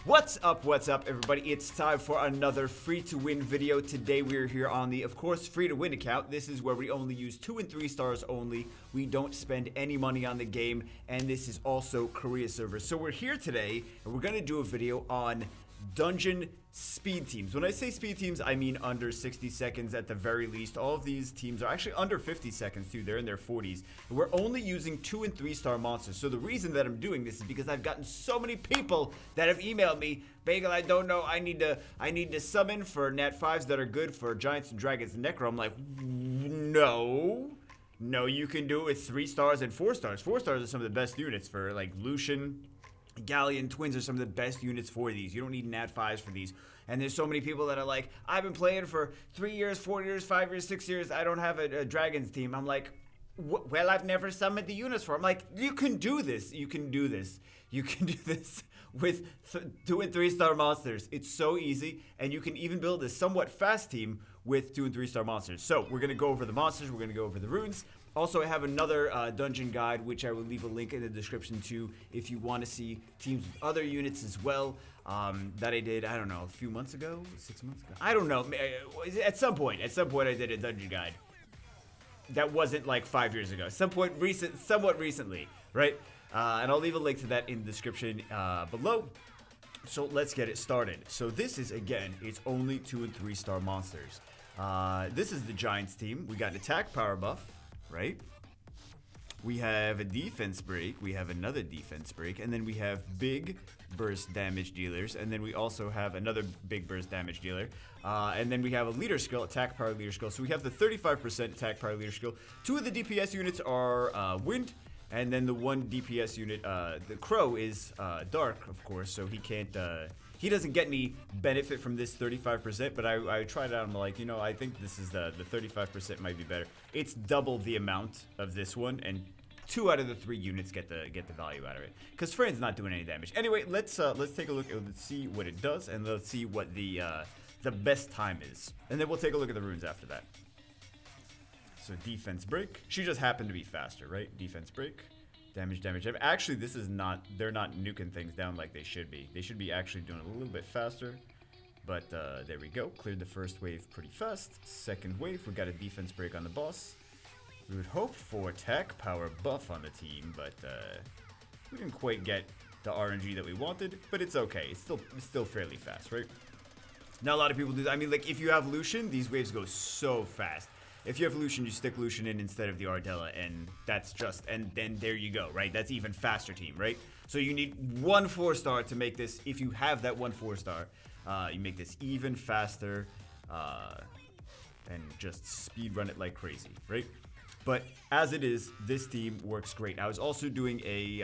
What's up, everybody? It's time for another free-to-win video. Today we're here on the, of course, free-to-win account. This is where we only use 2 and 3 stars only. We don't spend any money on the game, and this is also Korea server. So we're here today, and we're going to do a video on dungeon speed teams. When I say speed teams, I mean under 60 seconds at the very least. All of these teams are actually under 50 seconds too. They're in their 40s. And we're only using 2 and 3 star monsters. So the reason that I'm doing this is because I've gotten so many people that have emailed me, Bagel, I don't know, I need to summon for NAT-5s that are good for Giants and Dragons and Necro. I'm like, no, you can do it with 3 stars and 4 stars. 4 stars are some of the best units for like Lucian. Galleon Twins are some of the best units for these. You don't need NAT-5s for these. And there's so many people that are like, I've been playing for 3 years, 4 years, 5 years, 6 years. I don't have a Dragons team. I'm like, well, I've never summoned the units for. I'm like, you can do this. You can do this. You can do this with 2 and 3 star monsters. It's so easy. And you can even build a somewhat fast team with 2 and 3 star monsters. So we're going to go over the monsters. We're going to go over the runes. Also, I have another dungeon guide, which I will leave a link in the description to if you want to see teams with other units as well, that I did, I don't know, a few months ago, 6 months ago? I don't know. At some point I did a dungeon guide. That wasn't like 5 years ago. Somewhat recently, right? And I'll leave a link to that in the description below. So let's get it started. So this is, again, it's only 2 and 3 star monsters. This is the Giants team. We got attack power buff. Right? We have a defense break, we have another defense break, and then we have big burst damage dealers, and then we also have another big burst damage dealer, and then we have a leader skill, attack power leader skill. So we have the 35% attack power leader skill. 2 of the DPS units are wind, and then the 1 DPS unit, the crow, is dark, of course, so he can't, he doesn't get any benefit from this 35%, but I tried it out. I'm like, you know, I think this is the 35% might be better. It's double the amount of this one, and 2 out of the 3 units get the value out of it. Because Fran's not doing any damage. Anyway, let's take a look. Let's see what it does, and let's see what the best time is, and then we'll take a look at the runes after that. So defense break. She just happened to be faster, right? Defense break. Damage. Actually, this is not, they're not nuking things down like they should be. They should be actually doing it a little bit faster. But there we go. Cleared the first wave pretty fast. Second wave, we got a defense break on the boss. We would hope for attack power buff on the team, but we didn't quite get the RNG that we wanted. But it's okay. It's still fairly fast, right? Not a lot of people do that. I mean, like, if you have Lucian, these waves go so fast. If you have Lucian, you stick Lucian in instead of the Ardella, and that's just, and then there you go, right? That's even faster team, right? So you need 1 4-star to make this, if you have that 1 4-star, you make this even faster, and just speed run it like crazy, right? But as it is, this team works great. I was also doing a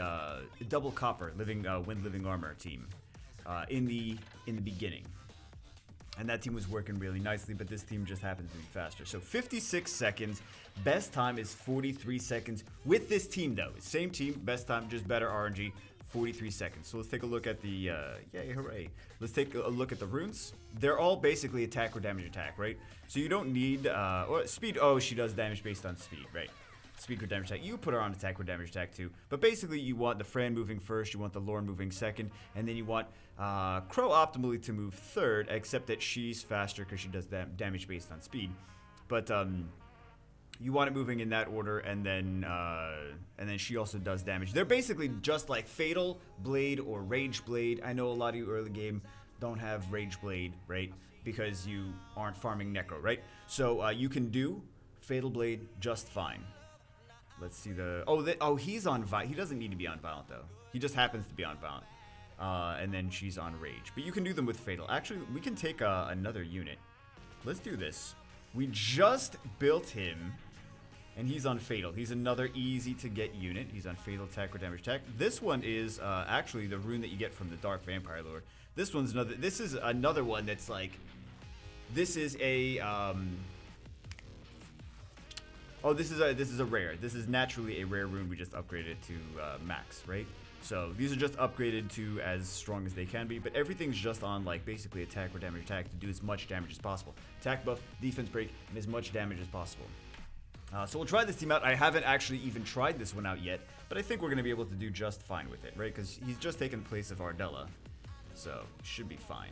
double copper wind living armor team in the beginning. And that team was working really nicely, but this team just happens to be faster. So 56 seconds, best time is 43 seconds. With this team though, same team, best time, just better RNG, 43 seconds. So let's take a look at the, yay, hooray. Let's take a look at the runes. They're all basically attack or damage attack, right? So you don't need, or speed, oh, she does damage based on speed, right? Speed or damage attack. You put her on attack or damage attack too. But basically you want the Fran moving first, you want the Lorne moving second, and then you want Crow optimally to move third, except that she's faster because she does damage based on speed. But you want it moving in that order, and then she also does damage. They're basically just like Fatal Blade or Rage Blade. I know a lot of you early game don't have Rage Blade, right? Because you aren't farming Necro, right? So you can do Fatal Blade just fine. Let's see the... Oh, he's on Violent. He doesn't need to be on Violent, though. He just happens to be on Violent. And then she's on Rage. But you can do them with Fatal. Actually, we can take another unit. Let's do this. We just built him, and he's on Fatal. He's another easy-to-get unit. He's on Fatal attack or damage attack. This one is actually the rune that you get from the Dark Vampire Lord. This one's another... This is another one that's like... This is a... Oh, this is a rare. This is naturally a rare rune. We just upgraded it to max, right? So these are just upgraded to as strong as they can be, but everything's just on like basically attack or damage attack to do as much damage as possible. Attack buff, defense break, and as much damage as possible. So we'll try this team out. I haven't actually even tried this one out yet, but I think we're going to be able to do just fine with it, right? Because he's just taken the place of Ardella. So, should be fine.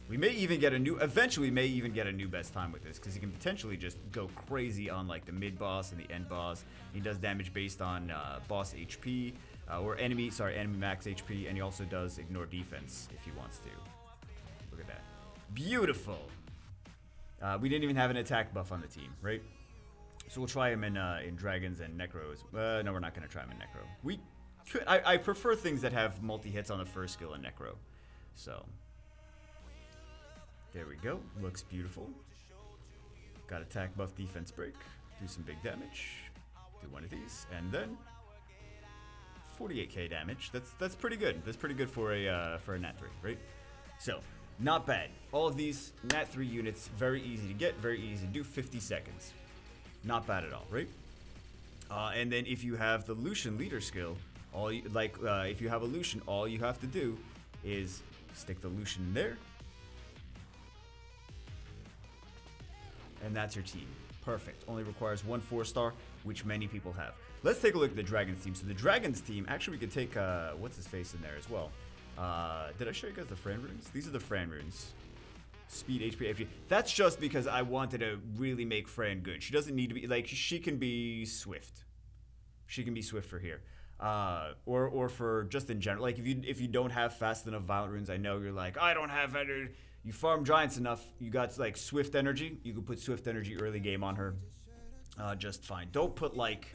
We may even get a new, eventually may even get a new best time with this, because he can potentially just go crazy on like the mid boss and the end boss. He does damage based on boss HP, or enemy max HP, and he also does ignore defense if he wants to. Look at that. Beautiful. We didn't even have an attack buff on the team, right? So we'll try him in Dragons and Necros. No, we're not going to try him in Necro. We could, I prefer things that have multi-hits on the first skill in Necro. So... there we go. Looks beautiful. Got attack buff, defense break. Do some big damage. Do one of these, and then 48k damage. That's pretty good. That's pretty good for a NAT-3, right? So not bad. All of these NAT-3 units, very easy to get, very easy to do. 50 seconds. Not bad at all, right? And then if you have the Lucian leader skill, if you have a Lucian, all you have to do is stick the Lucian in there. And that's your team. Perfect. Only requires 1 4-star, which many people have. Let's take a look at the Dragons team. So the Dragons team, actually we could take, what's his face in there as well. Did I show you guys the Fran runes? These are the Fran runes. Speed, HP, HP. That's just because I wanted to really make Fran good. She doesn't need to be, like, she can be swift. She can be swift for here. Or for just in general. Like, if you don't have fast enough violent runes, I know you're like, I don't have any. You farm giants enough, you got like swift energy. You can put swift energy early game on her, just fine. Don't put like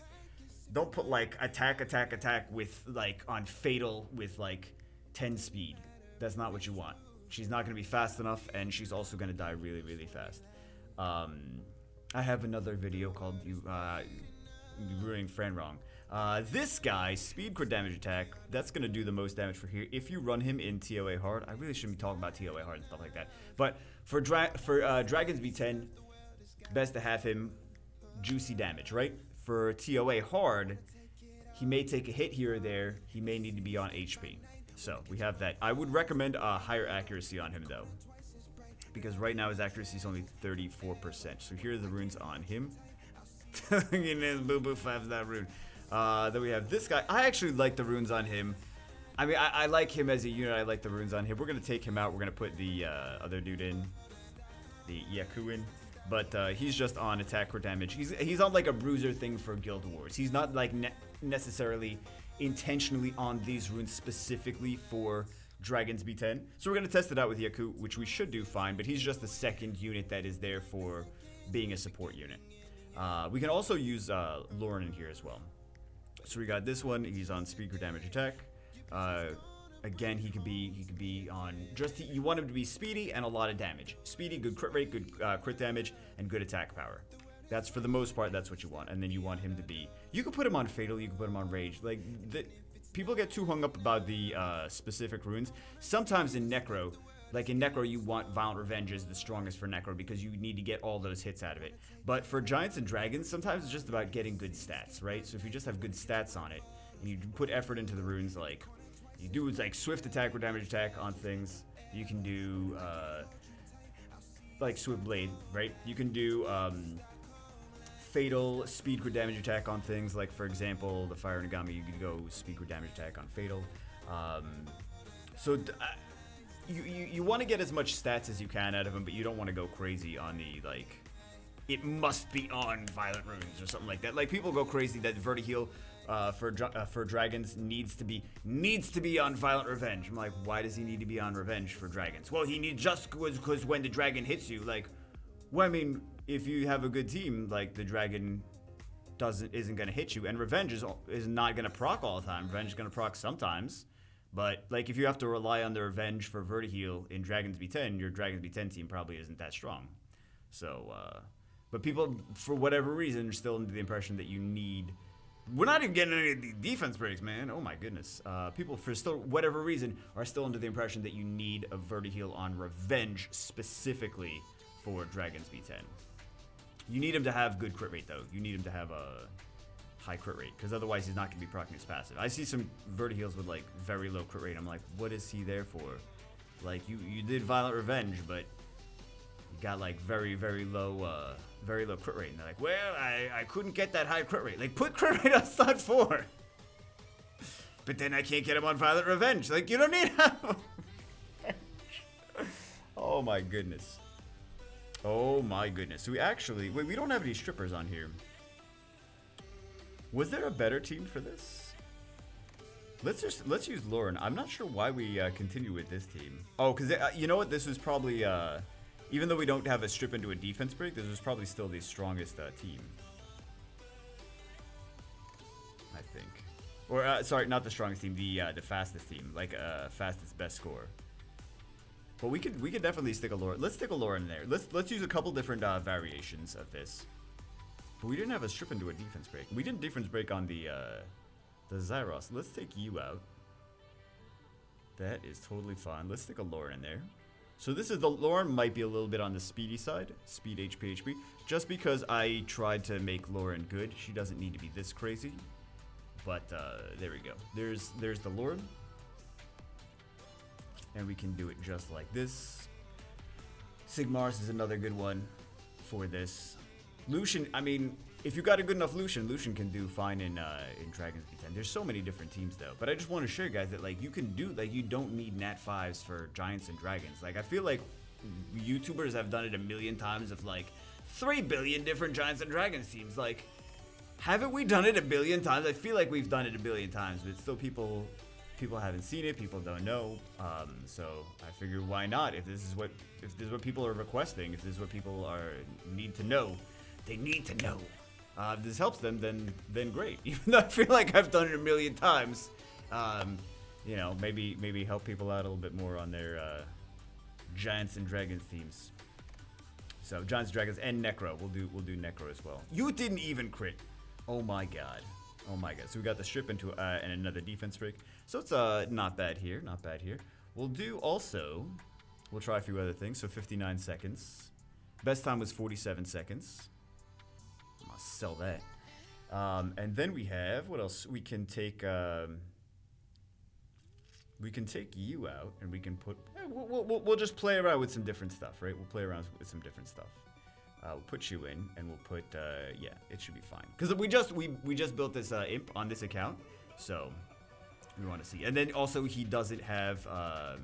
attack with like on fatal with like 10 speed. That's not what you want. She's not gonna be fast enough, and she's also gonna die really, really fast. I have another video called "You Ruining Fran Wrong." This guy, speed crit damage attack, that's going to do the most damage for here. If you run him in TOA hard, I really shouldn't be talking about TOA hard and stuff like that. But for Dragons B10, best to have him juicy damage, right? For TOA hard, he may take a hit here or there. He may need to be on HP. So we have that. I would recommend a higher accuracy on him though, because right now his accuracy is only 34%. So here are the runes on him. Boo boo 5-star rune. Then we have this guy. I actually like the runes on him. I mean, I like him as a unit. I like the runes on him. We're going to take him out. We're going to put the other dude in. The Yaku in. But he's just on attack crit damage. He's on like a bruiser thing for Guild Wars. He's not like necessarily intentionally on these runes specifically for Dragons B10. So we're going to test it out with Yaku, which we should do fine. But he's just the second unit that is there for being a support unit. We can also use Lauren in here as well. So we got this one. He's on speed crit damage attack. Again, he could be on just you want him to be speedy and a lot of damage. Speedy, good crit rate, good crit damage, and good attack power. That's for the most part. That's what you want. And then you want him to be. You can put him on fatal. You can put him on rage. Like people get too hung up about the specific runes. Sometimes in Necro. Like in Necro, you want Violent Revenge is the strongest for Necro because you need to get all those hits out of it. But for Giants and Dragons, sometimes it's just about getting good stats, right? So if you just have good stats on it, and you put effort into the runes, like, you do like Swift Attack or Damage Attack on things, you can do, like Swift Blade, right? You can do, Fatal Speed Crit Damage Attack on things, like for example, the Fire Nagami, you could go Speed Crit Damage Attack on Fatal. You want to get as much stats as you can out of him, but you don't want to go crazy on the, like, it must be on Violent Runes or something like that. Like, people go crazy that Vertiheal for Dragons needs to be on Violent Revenge. I'm like, why does he need to be on Revenge for Dragons? Well, he needs just because when the dragon hits you, like, well, I mean, if you have a good team, like, the dragon isn't going to hit you, and Revenge is not going to proc all the time. Revenge is going to proc sometimes. But, like, if you have to rely on the Revenge for Vertiheal in Dragons B10, your Dragons B10 team probably isn't that strong. So, but people, for whatever reason, are still under the impression that you need... We're not even getting any of the defense breaks, man. Oh, my goodness. People, for still whatever reason, are still under the impression that you need a Vertiheal on Revenge specifically for Dragons B10. You need him to have good crit rate, though. You need him to have a... high crit rate, because otherwise he's not going to be proccing his passive. I see some Vertiheals with like very low crit rate. I'm like, what is he there for? Like you did Violent Revenge, but you got like very low crit rate. And they're like, well, I couldn't get that high crit rate. Like, put crit rate on stat 4. But then I can't get him on Violent Revenge. Like, you don't need him. Oh my goodness. Oh my goodness. So we actually... Wait, we don't have any strippers on here. Was there a better team for this? Let's use Lauren. I'm not sure why we continue with this team. Oh, because you know what? This was probably... even though we don't have a strip into a defense break, this was probably still the strongest team. I think. Or, sorry, not the strongest team. The fastest team. Like, fastest best score. But we could definitely stick a Lauren. Let's stick a Lauren there. Let's use a couple different variations of this. But we didn't have a strip into a defense break. We didn't defense break on the Zyros. Let's take you out. That is totally fine. Let's stick a Lauren in there. So this is the Lauren might be a little bit on the speedy side. Speed HP. Just because I tried to make Lauren good. She doesn't need to be this crazy. But there we go. There's the Lauren. And we can do it just like this. Sigmars is another good one for this. Lucian, I mean, if you got a good enough Lucian, Lucian can do fine in Dragons B10. There's so many different teams though. But I just want to show you guys that like you can do, like you don't need NAT-5s for Giants and Dragons. Like I feel like YouTubers have done it a million times of like 3 billion different Giants and Dragons teams. Like, haven't we done it a billion times? I feel like we've done it a billion times, but still people haven't seen it, people don't know, so I figured why not? If this is what people are requesting, if this is what people need to know, they need to know. If this helps them, then great. Even though I feel like I've done it a million times, you know, maybe help people out a little bit more on their Giants and Dragons teams. So Giants, Dragons, and Necro. We'll do Necro as well. You didn't even crit. Oh my god. Oh my god. So we got the strip into and another defense break. So it's not bad here. Not bad here. We'll do also, we'll try a few other things. So 59 seconds. Best time was 47 seconds. I'm gonna sell that. And then we have, what else? We can take you out and we can put, we'll just play around with some different stuff, right? We'll play around with some different stuff. We'll put you in, and we'll put, yeah, it should be fine. Because we just built this imp on this account, so we want to see. And then also he doesn't have violent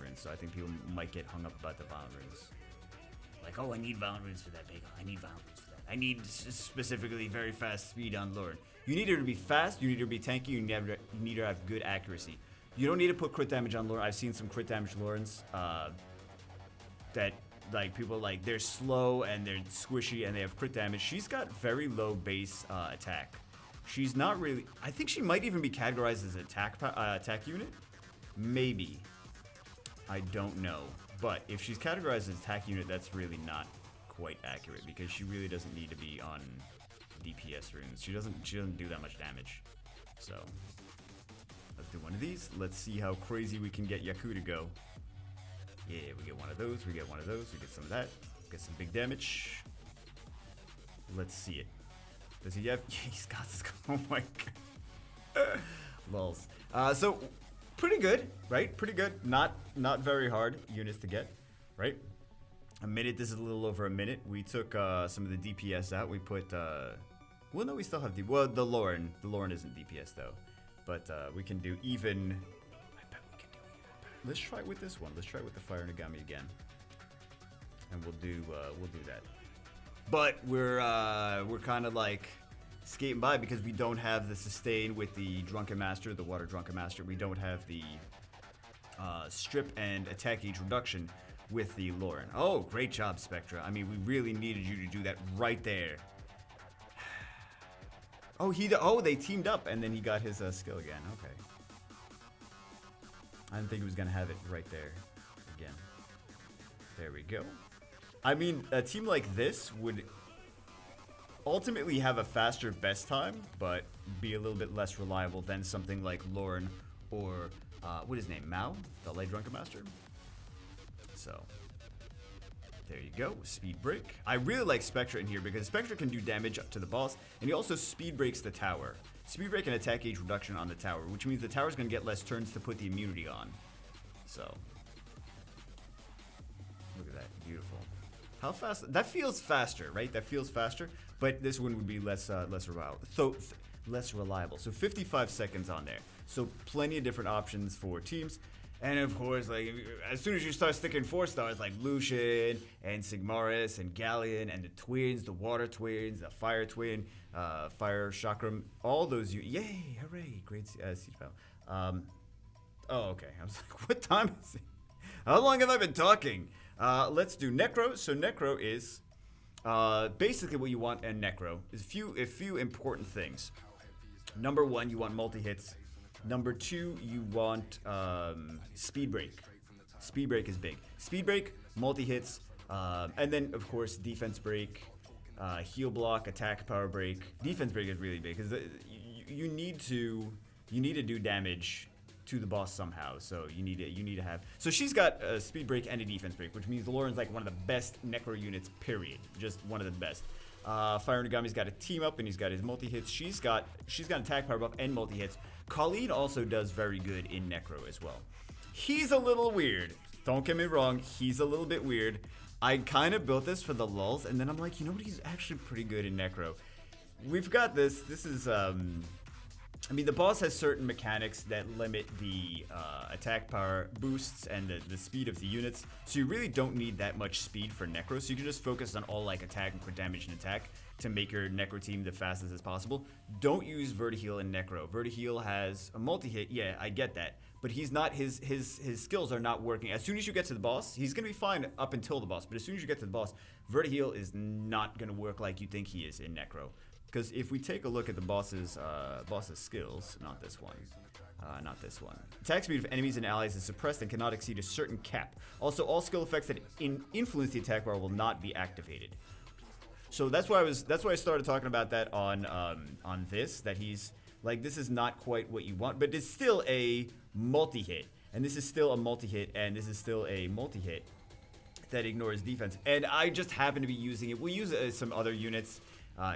runes, so I think people might get hung up about the violent runes. Like, oh, I need violent runes for that, Big. I need violent runes for that. I need specifically very fast speed on Lauren. You need her to be fast. You need her to be tanky. You need her to have good accuracy. You don't need to put crit damage on Lauren. I've seen some crit damage Laurens that. Like, people, like, they're slow and they're squishy and they have crit damage. She's got very low base attack. She's not really... I think she might even be categorized as an attack unit. Maybe. I don't know. But if she's categorized as attack unit, that's really not quite accurate because she really doesn't need to be on DPS runes. She doesn't do that much damage. So, let's do one of these. Let's see how crazy we can get Yaku to go. Yeah, we get one of those, we get one of those, we get some of that, get some big damage. Let's see it. Does he have? Yeah, he's got this. Oh my god. Lols. So, pretty good, right? Pretty good. Not very hard units to get, right? A minute, this is a little over a minute. We took some of the DPS out. We put, well, no, we still have well, the Lauren. The Lauren isn't DPS though. But we can do even... Let's try it with this one. Let's try it with the Fire Nagami again, and we'll do that. But we're kind of like skating by because we don't have the sustain with the Drunken Master, the Water Drunken Master. We don't have the strip and attack gauge reduction with the Lauren. Oh, great job, Spectra. I mean, we really needed you to do that right there. Oh, they teamed up and then he got his skill again. Okay. I didn't think he was going to have it right there again. There we go. I mean, a team like this would ultimately have a faster best time, but be a little bit less reliable than something like Lauren or, what is his name, Mao? The Light Drunken Master? So, there you go. Speed break. I really like Spectra in here because Spectra can do damage up to the boss, and he also speed breaks the tower. Speed break and attack gauge reduction on the tower, which means the tower's going to get less turns to put the immunity on. So, look at that. Beautiful. How fast? That feels faster, right? That feels faster, but this one would be less reliable. So, less reliable. So 55 seconds on there. So plenty of different options for teams. And of course, like as soon as you start sticking 4-stars like Lucian and Sigmaris and Galleon and the twins, the water twins, the fire twin, fire chakram, all those yay, hooray, great siege battle. Oh, okay. I was like, what time is it? How long have I been talking? Let's do Necro. So Necro is basically what you want in Necro is a few important things. Number one, you want multi-hits. Number two, you want speed break. Speed break is big. Speed break, multi-hits, and then of course defense break, heal block, attack power break. Defense break is really big because you need to do damage to the boss somehow. So you need to have. So she's got a speed break and a defense break, which means Lauren's like one of the best Necro units. Period. Just one of the best. Fire Nagami's got a team up and he's got his multi-hits. She's got attack power buff and multi-hits. Colleen also does very good in Necro as well. He's a little weird. Don't get me wrong, he's a little bit weird. I kind of built this for the lulz, and then I'm like, you know what, he's actually pretty good in Necro. We've got this. This is, I mean, the boss has certain mechanics that limit the attack power boosts and the speed of the units, so you really don't need that much speed for Necro, so you can just focus on all like attack and crit damage and attack to make your Necro team the fastest as possible. Don't use Vertiheal in Necro. Vertiheal has a multi-hit, yeah, I get that, but he's not, his skills are not working. As soon as you get to the boss, he's gonna be fine up until the boss, but as soon as you get to the boss, Vertiheal is not gonna work like you think he is in Necro. Because if we take a look at the boss's skills, not this one. Attack speed of enemies and allies is suppressed and cannot exceed a certain cap. Also, all skill effects that influence the attack bar will not be activated. So that's why I started talking about that on this. That he's like, this is not quite what you want, but it's still a multi-hit, and this is still a multi-hit, and this is still a multi-hit that ignores defense. And I just happen to be using it. We'll use some other units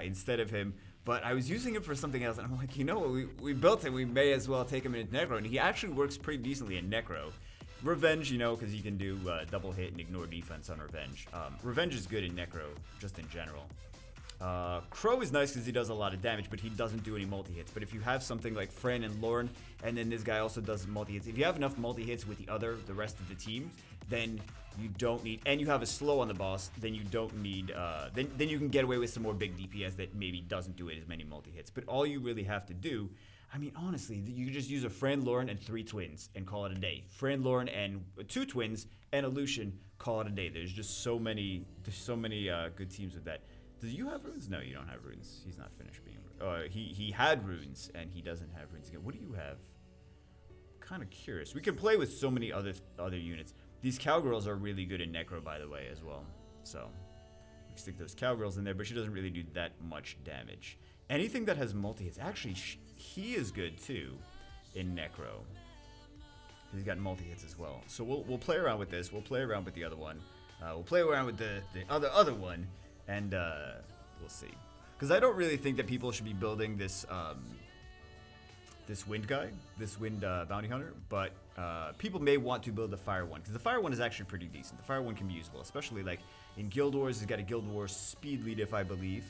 instead of him, but I was using it for something else, and I'm like, you know what, we built him, we may as well take him into Necro, and he actually works pretty decently in Necro. Revenge, you know, because you can do double hit and ignore defense on Revenge. Revenge is good in Necro, just in general. Crow is nice because he does a lot of damage, but he doesn't do any multi-hits. But if you have something like Fran and Lauren, and then this guy also does multi-hits, if you have enough multi-hits with the rest of the team, then you don't need, and you have a slow on the boss, then you don't need, then you can get away with some more big DPS that maybe doesn't do it as many multi-hits. But all you really have to do, I mean, honestly, you can just use a Fran, Lauren, and 3 twins and call it a day. Fran, Lauren, and 2 twins and a Lucian, call it a day. There's just so many good teams with that. Do you have runes? No, you don't have runes. He's not finished being. He had runes and he doesn't have runes again. What do you have? Kind of curious. We can play with so many other units. These cowgirls are really good in Necro, by the way, as well. So we can stick those cowgirls in there, but she doesn't really do that much damage. Anything that has multi-hits, actually, he is good too in Necro. He's got multi-hits as well. So we'll play around with this. We'll play around with the other one. We'll play around with the other one, and we'll see. Because I don't really think that people should be building this this wind guy, this wind bounty hunter, but people may want to build the fire one, because the fire one is actually pretty decent. The fire one can be usable, especially like in Guild Wars. He's got a Guild Wars speed lead, if I believe.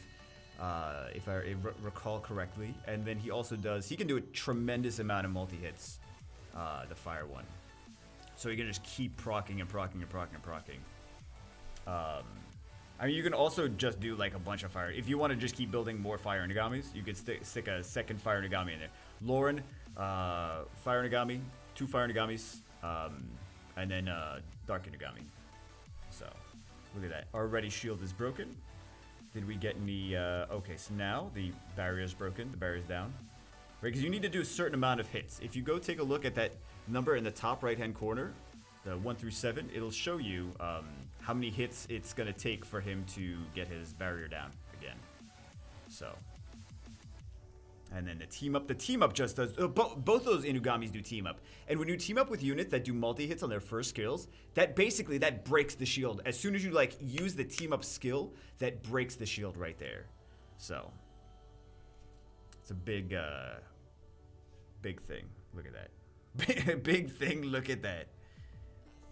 If I recall correctly, and then he also he can do a tremendous amount of multi-hits, the fire one. So he can just keep proccing and proccing and proccing and proccing. I mean, you can also just do like a bunch of fire. If you want to just keep building more fire Nagamis, you could stick a second fire Nagami in there. Lauren, fire Nagami, 2 fire Nagamis, and then dark Nagami. So, look at that. Our ready shield is broken. Did we get any, okay, so now the barrier is broken, the barrier is down. Right, because you need to do a certain amount of hits. If you go take a look at that number in the top right-hand corner, the 1 through 7, it'll show you how many hits it's going to take for him to get his barrier down again. So, and then the team up just does, both those Inugamis do team up. And when you team up with units that do multi-hits on their first skills, that basically, that breaks the shield. As soon as you like use the team up skill, that breaks the shield right there. So, it's a big, big thing. Look at that. Big thing, look at that.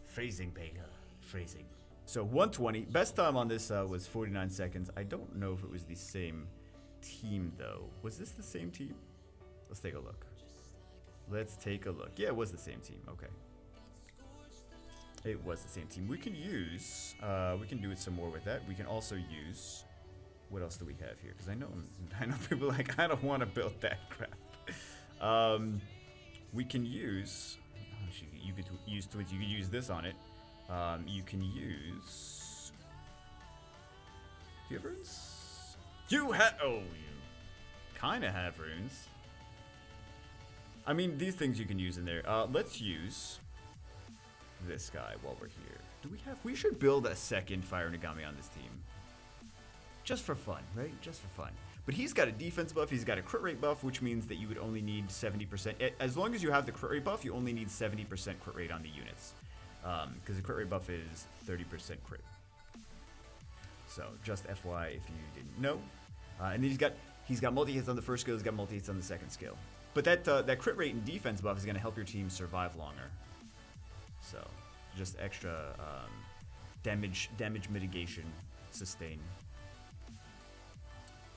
Phrasing, Pega. Phrasing. So 120. Best time on this was 49 seconds. I don't know if it was the same team, though. Was this the same team? Let's take a look. Let's take a look. Yeah, it was the same team. Okay. It was the same team. We can use, we can do it some more with that. We can also use, what else do we have here? Because I know people are like, I don't want to build that crap. We can use, you could use twins. You could use this on it. You can use, do you have runes? You have, oh, you kind of have runes. I mean, these things you can use in there. Let's use this guy while we're here. Do we have, we should build a second Fire Nagami on this team. Just for fun, right? Just for fun. But he's got a defense buff, he's got a crit rate buff, which means that you would only need 70%. As long as you have the crit rate buff, you only need 70% crit rate on the units. Because the crit rate buff is 30% crit. So, just FY if you didn't know. And then he's got multi-hits on the first skill, he's got multi-hits on the second skill. But that crit rate and defense buff is going to help your team survive longer. So, just extra damage mitigation, sustain.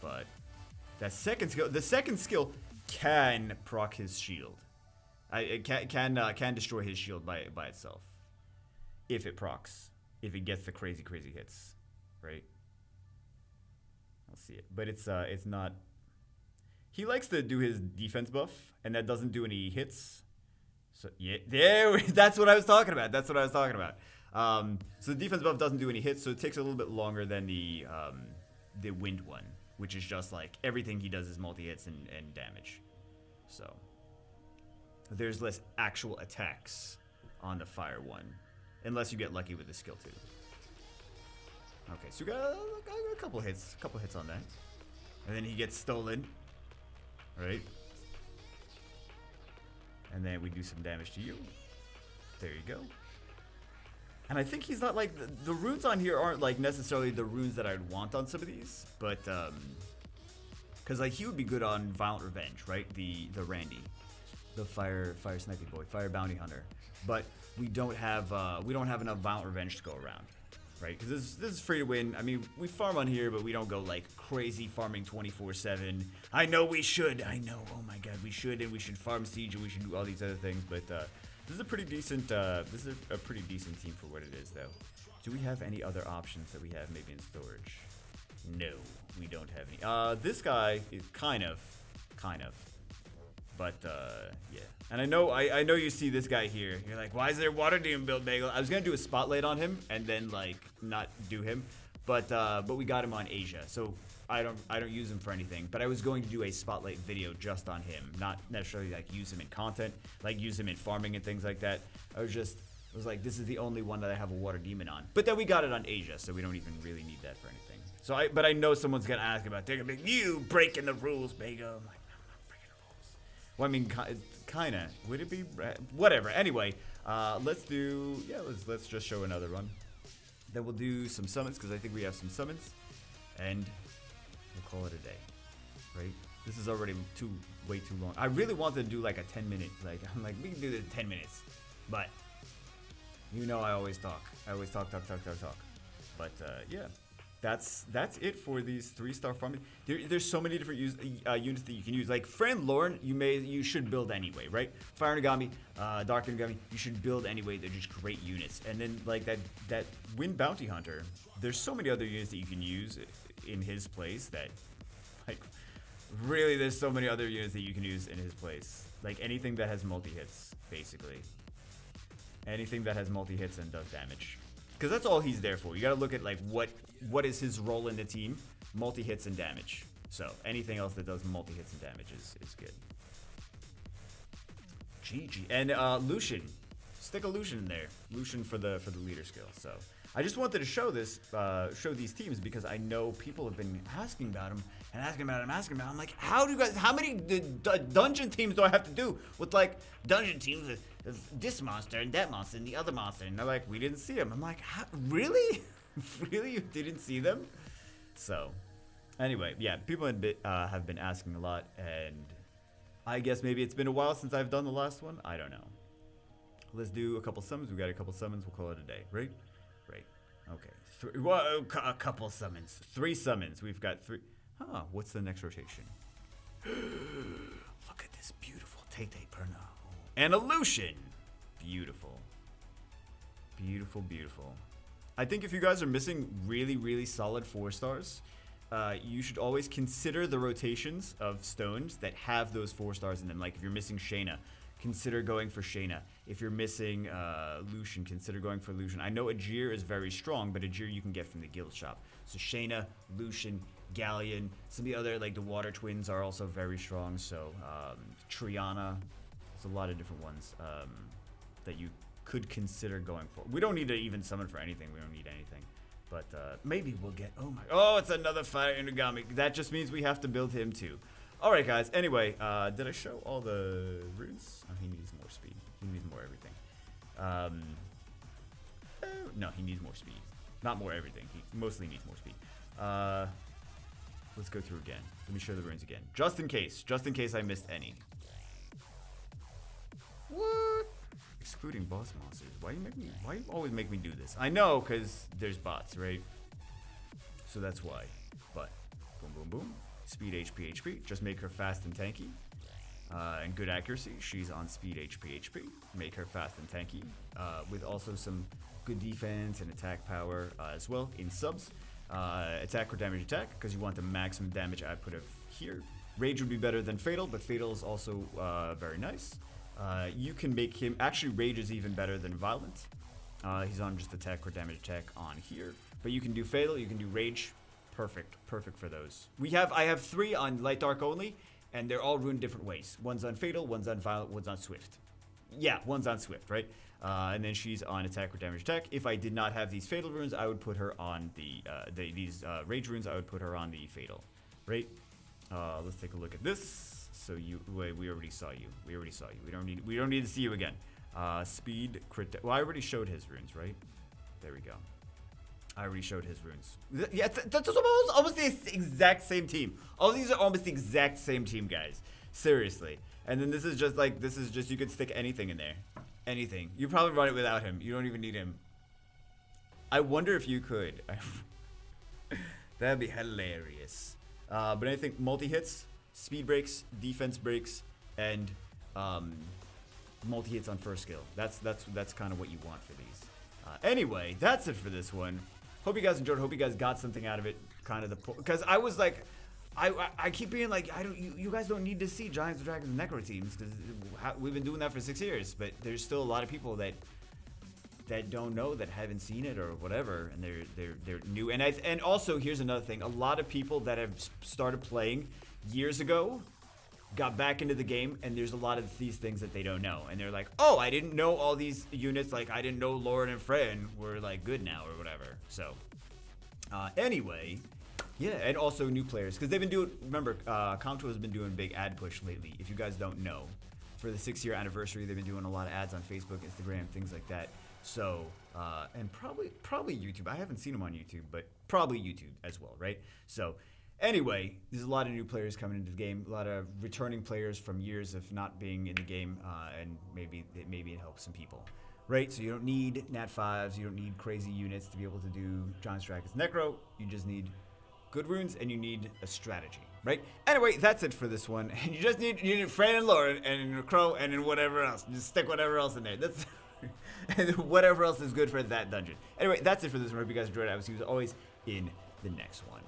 But that second skill, the second skill can proc his shield. It can destroy his shield by itself. If it procs, if it gets the crazy hits, right? I'll see it, but it's not. He likes to do his defense buff, and that doesn't do any hits. So yeah, that's what I was talking about. That's what I was talking about. So the defense buff doesn't do any hits, so it takes a little bit longer than the wind one, which is just like everything he does is multi-hits and damage. So there's less actual attacks on the fire one, unless you get lucky with the skill too. Okay, so we got a couple hits on that, and then he gets stolen, right? And then we do some damage to you. There you go. And I think he's not like the runes on here aren't like necessarily the runes that I'd want on some of these, but because like he would be good on Violent Revenge, right? The Randy, the fire sniping boy, fire bounty hunter. But we don't have enough Violent Revenge to go around, right? Because this is free to win. I mean, we farm on here, but we don't go like crazy farming 24/7. I know we should. I know. Oh my God, we should, and we should farm siege, and we should do all these other things, but. This is a pretty decent. This is a pretty decent team for what it is, though. Do we have any other options that we have maybe in storage? No, we don't have any. This guy is kind of, but yeah. And I know you see this guy here. You're like, why is there water demon build bagel? I was gonna do a spotlight on him and then like not do him, but we got him on Asia, so. I don't use him for anything, but I was going to do a spotlight video just on him, not necessarily like use him in content, like use him in farming and things like that. I was like, this is the only one that I have a water demon on. But then we got it on Asia, so we don't even really need that for anything. So but I know someone's gonna ask about they're gonna be you breaking the rules, Bago. I'm like, no, I'm not breaking the rules. Well, I mean, kinda. Would it be whatever? Anyway, let's just show another one. Then we'll do some summons because I think we have some summons, and. We'll call it a day, right? This is already way too long. I really wanted to do like a 10-minute, like I'm like we can do this in 10 minutes, but you know I always talk. I always talk. But yeah, that's it for these 3-star farming. There's so many different units that you can use. Like Friend Lorne, you should build anyway, right? Fire Nagami, Dark Nagami, you should build anyway. They're just great units. And then like that Wind Bounty Hunter, there's so many other units that you can use in his place that like really there's so many other units that you can use in his place, like anything that has multi-hits, basically anything that has multi-hits and does damage, because that's all he's there for. You got to look at like what is his role in the team. Multi-hits and damage. So anything else that does multi-hits and damage is good. GG. And Lucian, stick a Lucian in there. Lucian for the leader skill. So I just wanted to show these teams because I know people have been asking about them and asking about them. I'm like, how many dungeon teams do I have to do with like dungeon teams of this monster and that monster and the other monster? And they're like, we didn't see them. I'm like, really? Really, you didn't see them? So, anyway, yeah, people have been asking a lot, and I guess maybe it's been a while since I've done the last one. I don't know. Let's do a couple summons. We got a couple summons. We'll call it a day, right? Okay. A couple summons. 3 summons. We've got 3. Huh, what's the next rotation? Look at this beautiful Tete Perna. And a Lucian. Beautiful. Beautiful, beautiful. I think if you guys are missing really, really solid 4 stars, you should always consider the rotations of stones that have those 4 stars in them. Like if you're missing Shayna, consider going for Shayna. If you're missing Lucian, consider going for Lucian. I know Ajir is very strong, but Ajir you can get from the guild shop. So Shayna, Lucian, Galleon, some of the other, like the Water Twins are also very strong. So Triana, there's a lot of different ones that you could consider going for. We don't need to even summon for anything. We don't need anything. But maybe we'll get, oh, it's another Fire Inugami. That just means we have to build him too. All right, guys. Anyway, did I show all the runes? Oh, he needs more speed. He needs more everything. No, he needs more speed. Not more everything. He mostly needs more speed. Let's go through again. Let me show the runes again. Just in case I missed any. What? Excluding boss monsters. Why you always make me do this? I know, because there's bots, right? So that's why. But, boom, boom, boom. Speed, HP, HP. Just make her fast and tanky. And good accuracy. She's on speed, HP, HP. Make her fast and tanky. With also some good defense and attack power as well in subs. Attack or damage attack, because you want the maximum damage output of here. Rage would be better than Fatal, but Fatal is also very nice. You can make him, actually Rage is even better than Violent. He's on just attack or damage attack on here. But you can do Fatal, you can do Rage. Perfect for those. I have 3 on Light Dark only, and they're all ruined different ways. One's on Fatal, one's on Violent, one's on Swift. Yeah, one's on Swift, right? And then she's on attack or damage attack. If I did not have these Fatal runes, I would put her on these Rage runes, I would put her on the Fatal, right? Let's take a look at this. So we already saw you. We don't need to see you again. Speed, crit. Well, I already showed his runes, right? There we go. I already showed his runes. Yeah, that's almost the exact same team. All these are almost the exact same team, guys. Seriously. And then this is just you could stick anything in there. Anything. You probably run it without him. You don't even need him. I wonder if you could. That'd be hilarious. But I think multi-hits, speed breaks, defense breaks, and multi-hits on first skill. That's kind of what you want for these. Anyway, that's it for this one. Hope you guys enjoyed. Hope you guys got something out of it. Kind of because I was like, I keep being like, you guys don't need to see Giants, Dragons, and Necro teams because we've been doing that for 6 years. But there's still a lot of people that don't know, that haven't seen it or whatever, and they're new. And also here's another thing: a lot of people that have started playing years ago got back into the game, and there's a lot of these things that they don't know, and they're like, oh, I didn't know all these units, like I didn't know Lauren and Fred were like good now or whatever. So anyway, yeah, and also new players, because they've been doing, remember, Comto has been doing a big ad push lately. If you guys don't know, for the 6-year anniversary, they've been doing a lot of ads on Facebook, Instagram, things like that. So and probably YouTube. I haven't seen them on YouTube, but probably YouTube as well, right? So anyway, there's a lot of new players coming into the game, a lot of returning players from years of not being in the game, and maybe it helps some people, right? So you don't need NAT-5s, you don't need crazy units to be able to do Giants, Dragons, Necro. You just need good runes, and you need a strategy, right? Anyway, that's it for this one. And you need Fran and Lauren and Crow and then whatever else. Just stick whatever else in there. That's and whatever else is good for that dungeon. Anyway, that's it for this one. I hope you guys enjoyed it. I will see you as always in the next one.